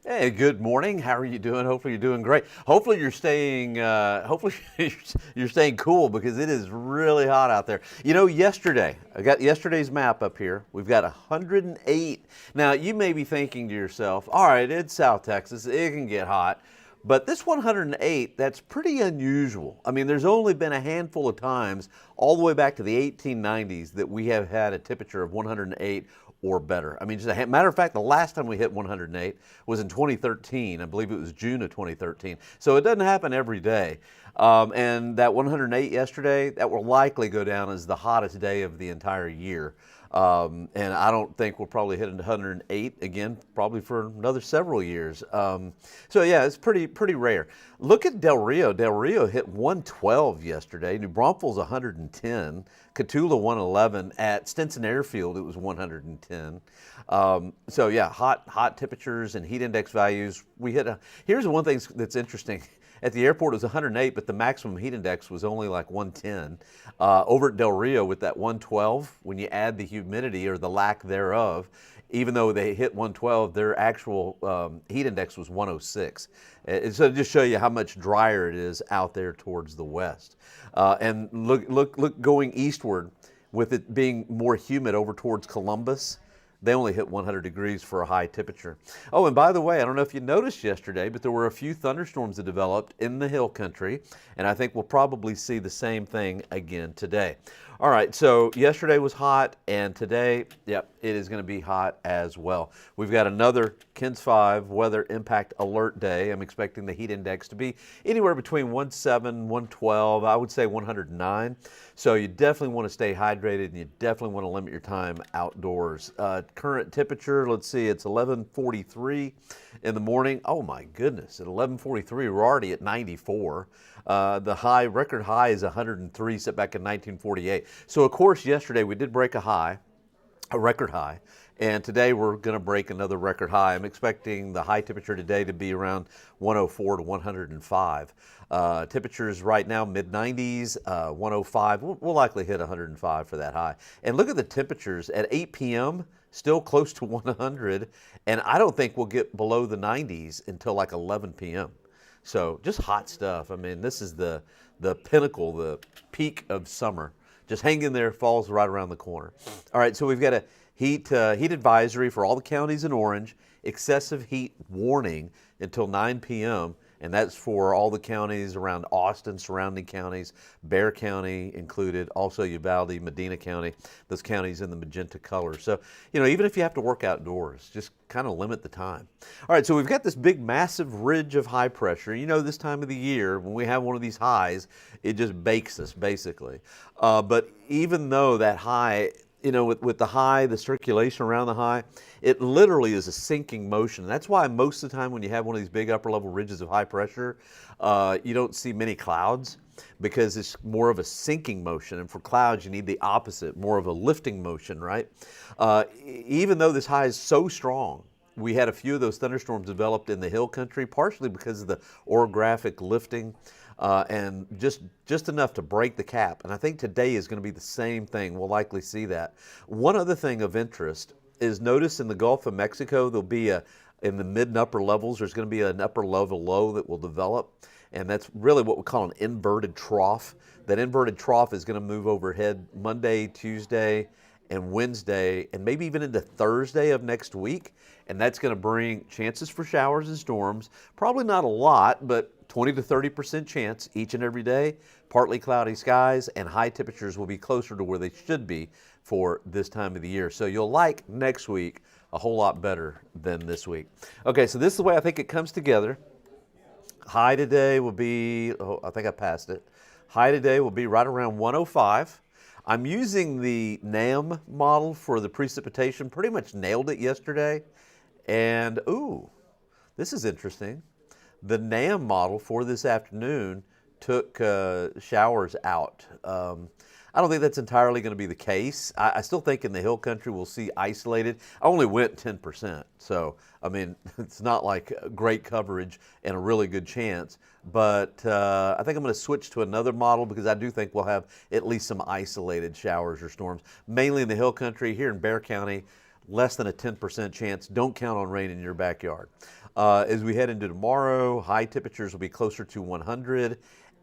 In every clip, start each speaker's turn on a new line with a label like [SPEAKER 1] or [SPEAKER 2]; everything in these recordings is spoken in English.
[SPEAKER 1] Hey, good morning. How are you doing? Hopefully you're doing great. Hopefully you're staying. Hopefully you're staying cool because it is really hot out there. You know, yesterday I got yesterday's map up here. We've got 108. Now you may be thinking to yourself, "All right, it's South Texas. It can get hot." But this 108, that's pretty unusual. I mean, there's only been a handful of times, all the way back to the 1890s, that we have had a temperature of 108 or better. I mean, just a matter of fact, the last time we hit 108 was in 2013. I believe it was June of 2013. So it doesn't happen every day. And that 108 yesterday, that will likely go down as the hottest day of the entire year. And I don't think we'll probably hit 108 again, probably for another several years. So yeah, it's pretty rare. Look at Del Rio. Del Rio hit 112 yesterday. New Braunfels 110. Cotulla 111. At Stinson Airfield, it was 110. So yeah, hot temperatures and heat index values. Here's one thing that's interesting. At the airport, it was 108, but the maximum heat index was only like 110. Over at Del Rio with that 112, when you add the humidity or the lack thereof, even though they hit 112, their actual heat index was 106. So to just show you how much drier it is out there towards the west. And look going eastward, with it being more humid over towards Columbus, they only hit 100 degrees for a high temperature. Oh, and by the way, I don't know if you noticed yesterday, but there were a few thunderstorms that developed in the hill country, and I think we'll probably see the same thing again today. All right, so yesterday was hot, and today, yep, it is going to be hot as well. We've got another KENS 5 weather impact alert day. I'm expecting the heat index to be anywhere between 107, 112, I would say 109. So you definitely want to stay hydrated, and you definitely want to limit your time outdoors. Current temperature, let's see, it's 11:43 in the morning. Oh my goodness, at 11:43, we're already at 94. The record high is 103, set back in 1948. So of course, yesterday we did break a record high, and today we're going to break another record high. I'm expecting the high temperature today to be around 104 to 105. Temperatures right now mid 90s, 105. We'll likely hit 105 for that high. And look at the temperatures at 8 p.m. Still close to 100, and I don't think we'll get below the 90s until like 11 p.m. So just hot stuff. I mean, this is the pinnacle, the peak of summer. Just hang in there, fall's right around the corner. All right, so we've got a heat advisory for all the counties in orange, excessive heat warning until 9 p.m., and that's for all the counties around Austin, surrounding counties, Bexar County included, also Uvalde, Medina County, those counties in the magenta color. So, you know, even if you have to work outdoors, just kind of limit the time. All right, so we've got this big, massive ridge of high pressure. You know, this time of the year, when we have one of these highs, it just bakes us, basically. But even though that high, you know, with the high, the circulation around the high, it literally is a sinking motion. That's why most of the time when you have one of these big upper level ridges of high pressure, you don't see many clouds because it's more of a sinking motion. And for clouds, you need the opposite, more of a lifting motion, right? Even though this high is so strong, we had a few of those thunderstorms developed in the hill country, partially because of the orographic lifting. And just enough to break the cap. And I think today is going to be the same thing. We'll likely see that. One other thing of interest is notice in the Gulf of Mexico, there'll be in the mid and upper levels, there's going to be an upper level low that will develop. And that's really what we call an inverted trough. That inverted trough is going to move overhead Monday, Tuesday, and Wednesday, and maybe even into Thursday of next week. And that's going to bring chances for showers and storms. Probably not a lot, but 20 to 30% chance each and every day. Partly cloudy skies, and high temperatures will be closer to where they should be for this time of the year. So you'll like next week a whole lot better than this week. Okay, so this is the way I think it comes together. High today will be, I think I passed it. High today will be right around 105. I'm using the NAM model for the precipitation. Pretty much nailed it yesterday. And, ooh, this is interesting. The NAM model for this afternoon took showers out. I don't think that's entirely going to be the case. I still think in the hill country we'll see isolated. I only went 10%, so I mean it's not like great coverage and a really good chance. But I think I'm going to switch to another model because I do think we'll have at least some isolated showers or storms, mainly in the hill country here in Bexar County. less than a 10% chance. Don't count on rain in your backyard. As we head into tomorrow, high temperatures will be closer to 100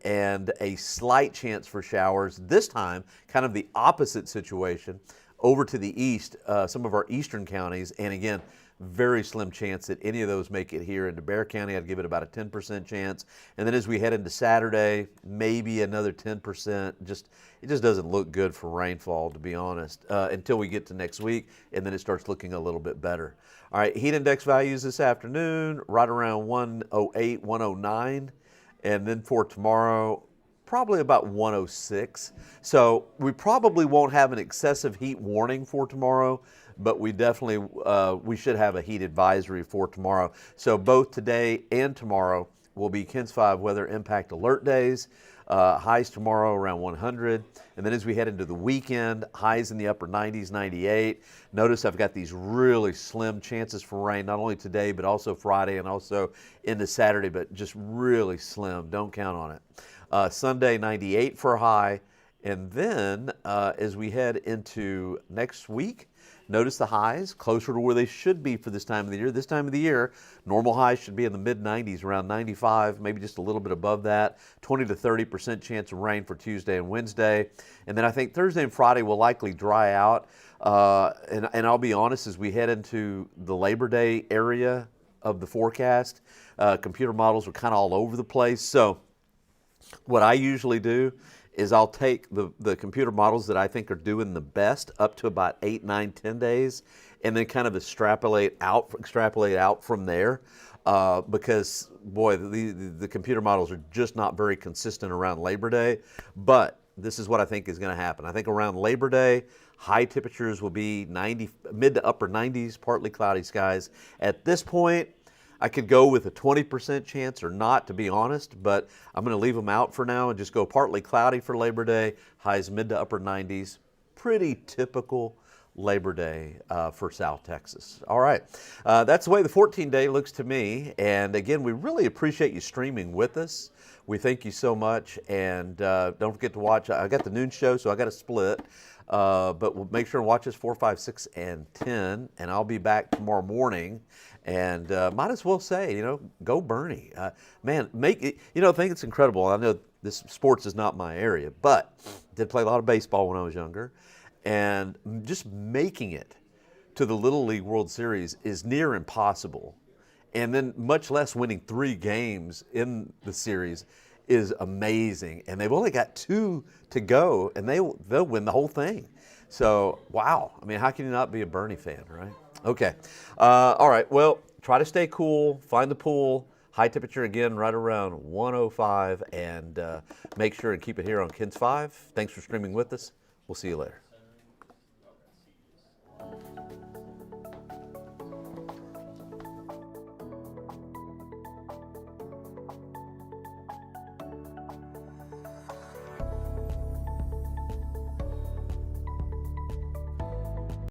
[SPEAKER 1] and a slight chance for showers. This time, kind of the opposite situation over to the east, some of our eastern counties, and again, very slim chance that any of those make it here into Bexar County. I'd give it about a 10% chance. And then as we head into Saturday, maybe another 10%. It just doesn't look good for rainfall, to be honest, until we get to next week, and then it starts looking a little bit better. All right, heat index values this afternoon, right around 108, 109. And then for tomorrow, probably about 106. So we probably won't have an excessive heat warning for tomorrow, but we definitely, we should have a heat advisory for tomorrow. So both today and tomorrow will be KENS 5 weather impact alert days. Highs tomorrow around 100. And then as we head into the weekend, highs in the upper 90s, 98. Notice I've got these really slim chances for rain, not only today, but also Friday and also into Saturday, but just really slim. Don't count on it. Sunday, 98 for a high. And then as we head into next week, notice the highs closer to where they should be for this time of the year. This time of the year, normal highs should be in the mid-90s, around 95, maybe just a little bit above that. 20 to 30% chance of rain for Tuesday and Wednesday. And then I think Thursday and Friday will likely dry out. And I'll be honest, as we head into the Labor Day area of the forecast, computer models are kind of all over the place. So what I usually do is I'll take the computer models that I think are doing the best up to about 8, 9, 10 days, and then kind of extrapolate out from there, because boy, the computer models are just not very consistent around Labor Day. But this is what I think is going to happen. I think around Labor Day, high temperatures will be 90, mid to upper 90s, partly cloudy skies. At this point, I could go with a 20% chance or not, to be honest, but I'm going to leave them out for now and just go partly cloudy for Labor Day, highs mid to upper 90s. Pretty typical Labor Day for South Texas. All right, that's the way the 14-day looks to me. And again, we really appreciate you streaming with us. We thank you so much. And don't forget to watch. I got the noon show, so I got a split. But we'll make sure to watch us 4, 5, 6, and 10. And I'll be back tomorrow morning. And might as well say, go Bernie. Man, make it, I think it's incredible. I know this sports is not my area, but did play a lot of baseball when I was younger. And just making it to the Little League World Series is near impossible. And then much less winning 3 games in the series is amazing. And they've only got 2 to go, and they'll win the whole thing. So, wow. I mean, how can you not be a Bernie fan, right? Okay. All right. Well, try to stay cool. Find the pool. High temperature again right around 105. And make sure and keep it here on KENS 5. Thanks for streaming with us. We'll see you later.